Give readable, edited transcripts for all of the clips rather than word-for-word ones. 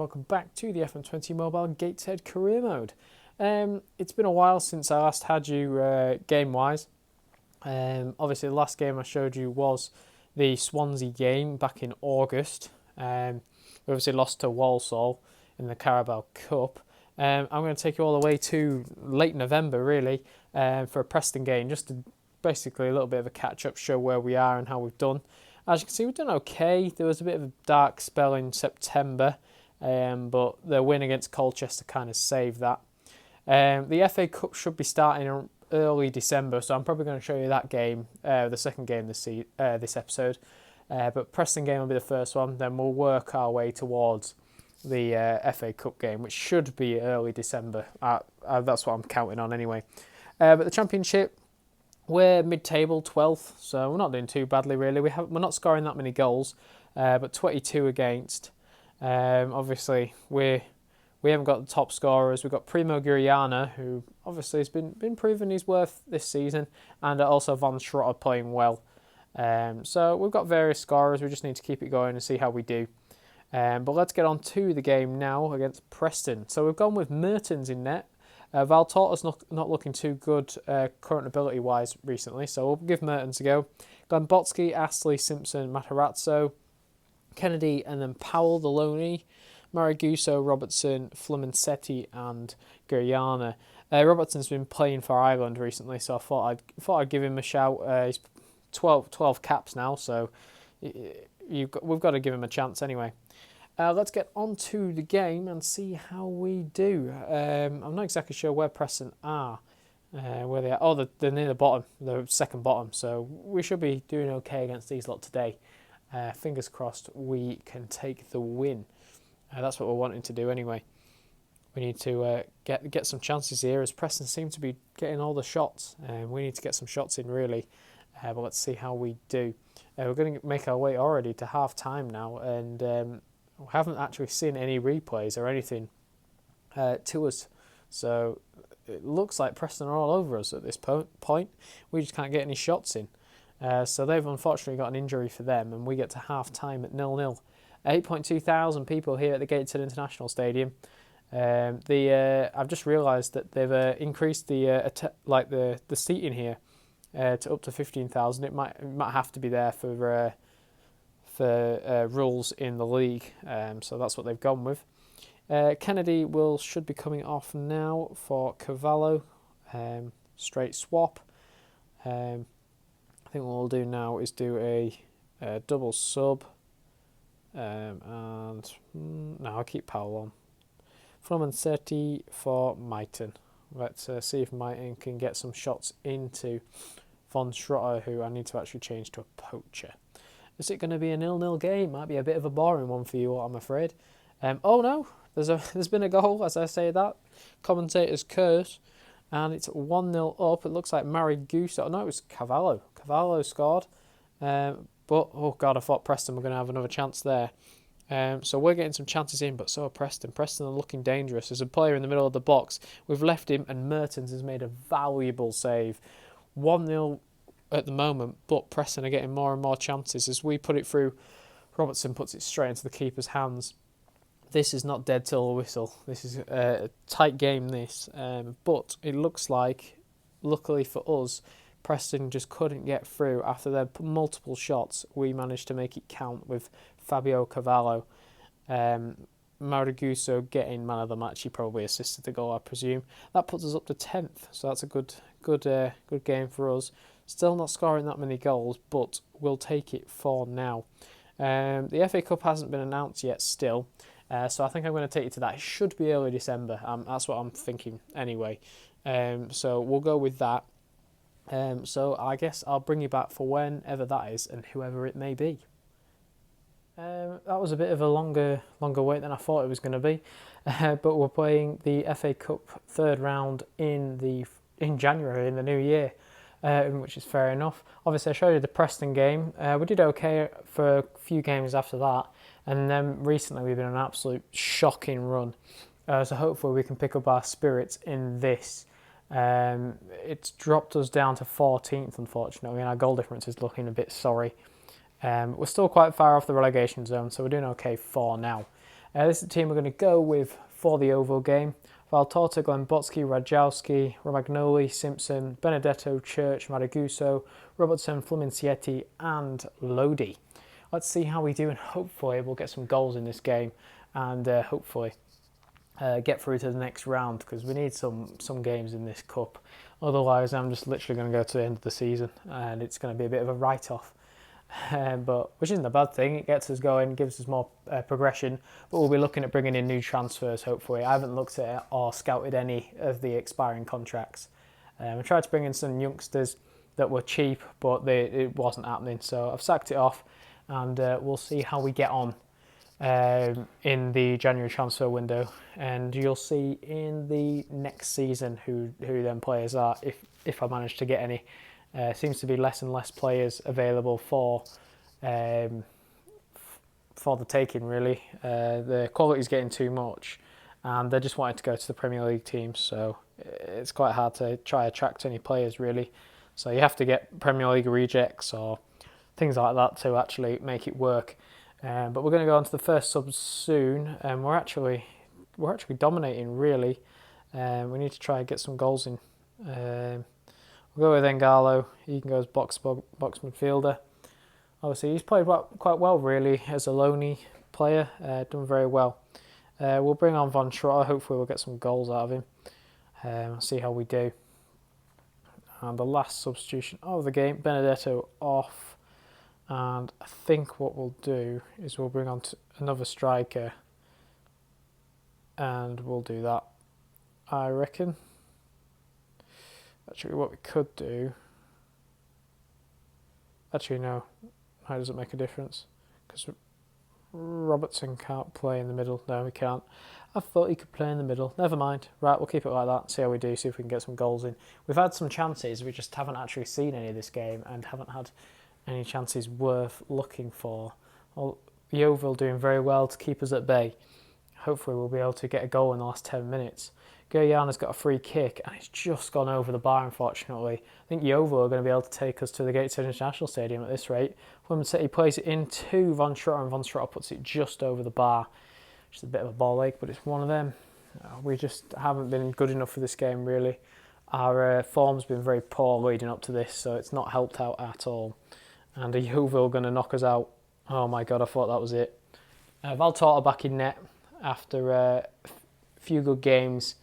Welcome back to the FM20 Mobile Gateshead Career Mode. It's been a while since I last had you game-wise. Obviously, the last game I showed you was the Swansea game back in August. We obviously lost to Walsall in the Carabao Cup. I'm going to take you all the way to late November, really, for a Preston game, just to basically a little bit of a catch-up, show where we are and how we've done. As you can see, we've done okay. There was a bit of a dark spell in September. But the win against Colchester kind of saved that. The FA Cup should be starting in early December, so I'm probably going to show you that game, the second game this episode. But Preston game will be the first one, then we'll work our way towards the FA Cup game, which should be early December. That's what I'm counting on anyway. But the Championship, we're mid-table, 12th, so we're not doing too badly really. We're not scoring that many goals, but 22 against. Obviously, we haven't got the top scorers. We've got Primo Guriana, who obviously has been proving his worth this season, and also Von Schrotter playing well. So we've got various scorers. We just need to keep it going and see how we do. But let's get on to the game now against Preston. So we've gone with Mertens in net. Valtorta's not looking too good current ability-wise recently, so we'll give Mertens a go. Glenbotsky, Astley, Simpson, Matarazzo, Kennedy, and then Powell, Deloney, Mariguso, Robertson, Fluminensetti, and Guriana. Robertson's been playing for Ireland recently, so I thought I'd give him a shout. He's 12 caps now, so we've got to give him a chance anyway. Let's get on to the game and see how we do. I'm not exactly sure where Preston are. Where they are. Oh, they're near the bottom, the second bottom, so we should be doing okay against these lot today. Fingers crossed we can take the win. That's what we're wanting to do anyway. We need to get some chances here, as Preston seem to be getting all the shots. We need to get some shots in really, but let's see how we do. We're going to make our way already to half time now, and we haven't actually seen any replays or anything to us. So it looks like Preston are all over us at this point. We just can't get any shots in. So they've unfortunately got an injury for them, and we get to half-time at 0-0. 8.2 thousand people here at the Gateshead International Stadium. I've just realised that they've increased the seating here to up to 15,000. It might have to be there for rules in the league, so that's what they've gone with. Kennedy should be coming off now for Cavallo. Straight swap. I think what we'll do now is do a double sub, and no, I'll keep Powell on. Fluminensetti for Mighton. Let's see if Mighton can get some shots into Von Schrotter, who I need to actually change to a poacher. Is it going to be a 0-0 game? Might be a bit of a boring one for you, I'm afraid. Oh no, there's been a goal as I say that. Commentator's curse. And it's 1-0 up. It looks like Mariguso. No, it was Cavallo. Cavallo scored. But, oh God, I thought Preston were going to have another chance there. So we're getting some chances in, but so are Preston. Preston are looking dangerous. There's a player in the middle of the box. We've left him, and Mertens has made a valuable save. 1-0 at the moment, but Preston are getting more and more chances. As we put it through, Robertson puts it straight into the keeper's hands. This is not dead till the whistle. This is a tight game, but it looks like, luckily for us, Preston just couldn't get through. After their multiple shots, we managed to make it count with Fabio Cavallo. Mariguso getting man of the match. He probably assisted the goal, I presume. That puts us up to 10th, so that's a good game for us. Still not scoring that many goals, but we'll take it for now. The FA Cup hasn't been announced yet still. So I think I'm going to take you to that. It should be early December. That's what I'm thinking anyway. So we'll go with that. So I guess I'll bring you back for whenever that is and whoever it may be. That was a bit of a longer wait than I thought it was going to be. But we're playing the FA Cup third round in January, in the new year, which is fair enough. Obviously, I showed you the Preston game. We did okay for a few games after that. And then recently we've been on an absolute shocking run. So hopefully we can pick up our spirits in this. It's dropped us down to 14th, unfortunately, and our goal difference is looking a bit sorry. We're still quite far off the relegation zone, so we're doing okay for now. This is the team we're going to go with for the Oval game. Valtorta, Glenbotsky, Rajowski, Romagnoli, Simpson, Benedetto, Church, Maraguso, Robertson, Flumincietti and Lodi. Let's see how we do, and hopefully we'll get some goals in this game and hopefully get through to the next round, because we need some games in this cup. Otherwise I'm just literally going to go to the end of the season and it's going to be a bit of a write-off. But which isn't a bad thing. It gets us going, gives us more progression, but we'll be looking at bringing in new transfers hopefully. I haven't looked at it or scouted any of the expiring contracts. I tried to bring in some youngsters that were cheap, but it wasn't happening, so I've sacked it off, and we'll see how we get on in the January transfer window, and you'll see in the next season who them players are, if I manage to get any. Seems to be less and less players available for the taking, really. The quality's getting too much, and they're just wanting to go to the Premier League teams, so it's quite hard to try attract any players, really. So you have to get Premier League rejects or things like that to actually make it work. But we're going to go on to the first sub soon, and we're actually dominating, really. We need to try and get some goals in. We'll go with Ngalo. He can go as box midfielder. Obviously, he's played quite well, really, as a loanee player. Done very well. We'll bring on Von Trotter. Hopefully, we'll get some goals out of him. See how we do. And the last substitution of the game, Benedetto off. And I think what we'll do is we'll bring on another striker. And we'll do that, I reckon. Actually, what we could do... Actually, no. How does it make a difference? Because Robertson can't play in the middle. No, he can't. I thought he could play in the middle. Never mind. Right, we'll keep it like that. See how we do. See if we can get some goals in. We've had some chances. We just haven't actually seen any of this game and haven't had any chances worth looking for. Well, Yeovil doing very well to keep us at bay. Hopefully, we'll be able to get a goal in the last 10 minutes. Guyana's got a free kick and it's just gone over the bar, unfortunately. I think Yeovil are going to be able to take us to the Gateshead International Stadium at this rate. Fleming City plays it into Von Trotter and Von Trotter puts it just over the bar. Which is a bit of a ball ache, but it's one of them. We just haven't been good enough for this game, really. Our form's been very poor leading up to this, so it's not helped out at all. And Yeovil going to knock us out. Oh my God, I thought that was it. Valtorta back in net after a few good games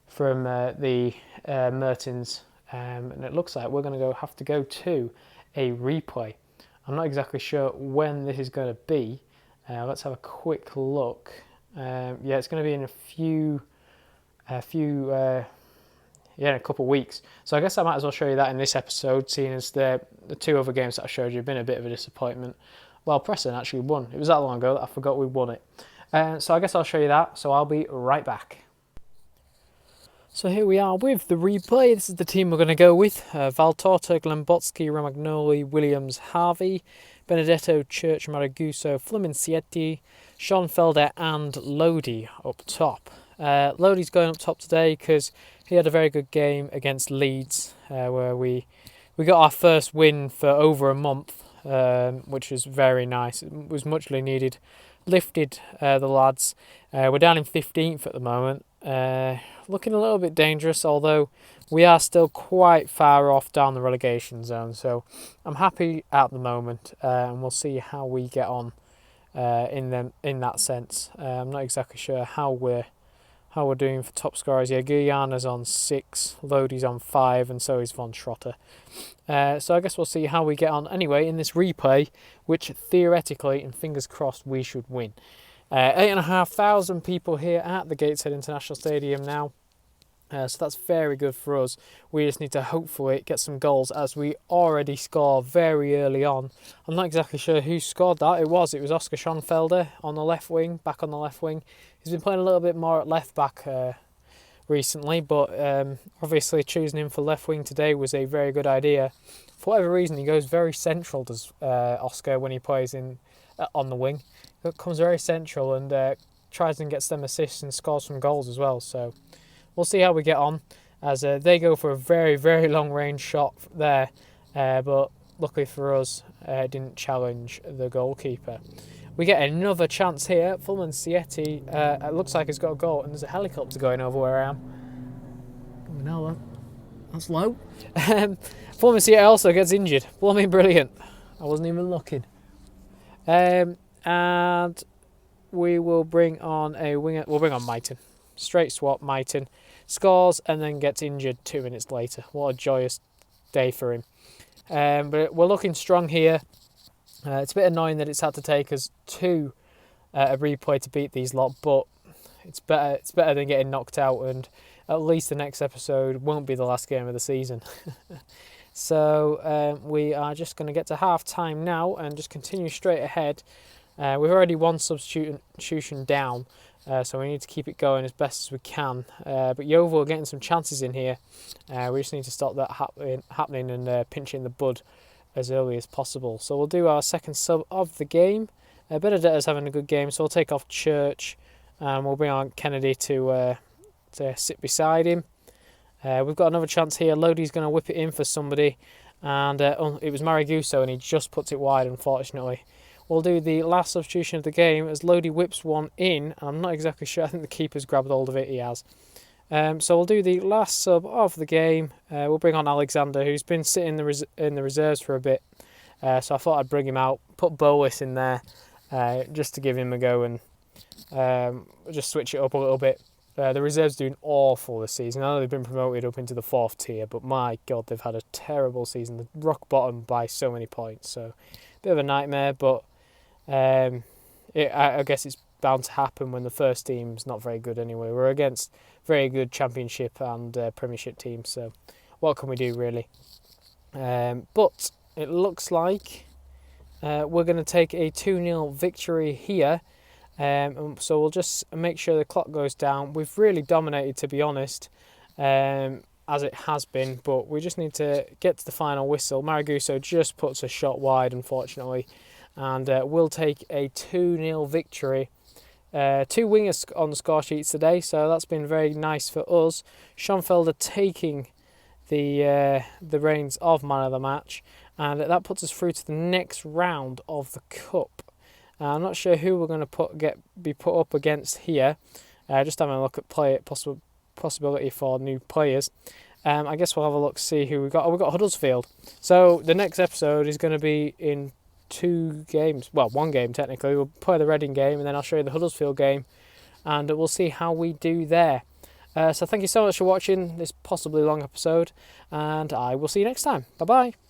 from the Mertens, and it looks like we're going to have to go to a replay. I'm not exactly sure when this is going to be. Let's have a quick look. Yeah, it's going to be in in a couple of weeks. So I guess I might as well show you that in this episode, seeing as the two other games that I showed you have been a bit of a disappointment. Well, Preston actually won. It was that long ago that I forgot we won it. So I guess I'll show you that. So I'll be right back. So here we are with the replay. This is the team we're going to go with. Valtorta, Glenbotsky, Romagnoli, Williams, Harvey, Benedetto, Church, Maraguso, Flumincietti, Schoenfelder and Lodi up top. Lodi's going up top today because he had a very good game against Leeds, where we got our first win for over a month, which was very nice. It was muchly needed. Lifted the lads. We're down in 15th at the moment. Looking a little bit dangerous, although we are still quite far off down the relegation zone. So I'm happy at the moment, and we'll see how we get on in that sense. I'm not exactly sure how we're doing for top scorers. Yeah, Guyana's on 6, Lodi's on 5, and so is Von Trotter. So I guess we'll see how we get on anyway in this replay, which theoretically, and fingers crossed, we should win. 8,500 people here at the Gateshead International Stadium now. So that's very good for us. We just need to hopefully get some goals, as we already score very early on. I'm not exactly sure who scored that. It was Oscar Schoenfelder on the left wing, back on the left wing. He's been playing a little bit more at left back recently, but obviously choosing him for left wing today was a very good idea. For whatever reason, he goes very central, does Oscar, when he plays on the wing. He comes very central and tries and gets them assists and scores some goals as well. So we'll see how we get on, as they go for a very, very long range shot there, but luckily for us, it didn't challenge the goalkeeper. We get another chance here. Fulman Sietti, it looks like he's got a goal, and there's a helicopter going over where I am. Oh, no, that's low. Fulman Sietti also gets injured. Blooming brilliant. I wasn't even looking. And we will bring on a winger. We'll bring on Mighton. Straight swap, Mighton. Scores and then gets injured 2 minutes later. What a joyous day for him. But we're looking strong here. It's a bit annoying that it's had to take us to a replay to beat these lot, but it's better than getting knocked out, and at least the next episode won't be the last game of the season. So we are just going to get to half time now and just continue straight ahead. We've already one substitution down, so we need to keep it going as best as we can. But Yeovil are getting some chances in here. We just need to stop that happening and pinch in the bud as early as possible. So we'll do our second sub of the game. Benedetto's having a good game, so we'll take off Church and we'll bring on Kennedy to sit beside him. We've got another chance here. Lodi's going to whip it in for somebody, and it was Mariguso, and he just puts it wide, unfortunately. We'll do the last substitution of the game as Lodi whips one in. I'm not exactly sure. I think the keeper's grabbed hold of it. He has. So we'll do the last sub of the game. We'll bring on Alexander, who's been sitting in the reserves for a bit. So I thought I'd bring him out, put Bolis in there, just to give him a go and just switch it up a little bit. The reserves doing awful this season. I know they've been promoted up into the 4th tier, but my God, they've had a terrible season. They're rock bottom by so many points. So bit of a nightmare, but I guess it's bound to happen when the first team's not very good anyway. We're against very good Championship and Premiership teams, so what can we do really? But it looks like we're going to take a 2-0 victory here. So we'll just make sure the clock goes down. We've really dominated, to be honest, as it has been, but we just need to get to the final whistle. Mariguso just puts a shot wide, unfortunately, and we'll take a 2-0 victory. 2 wingers on the score sheets today, so that's been very nice for us. Schoenfelder taking the reins of man of the match, and that puts us through to the next round of the cup. I'm not sure who we're going to be put up against here. Just having a look at possibility for new players. I guess we'll have a look, see who we got. Oh, we've got Huddersfield. So the next episode is going to be in 2 games. Well, 1 game technically. We'll play the Reading game and then I'll show you the Huddersfield game, and we'll see how we do there. So thank you so much for watching this possibly long episode, and I will see you next time. Bye bye.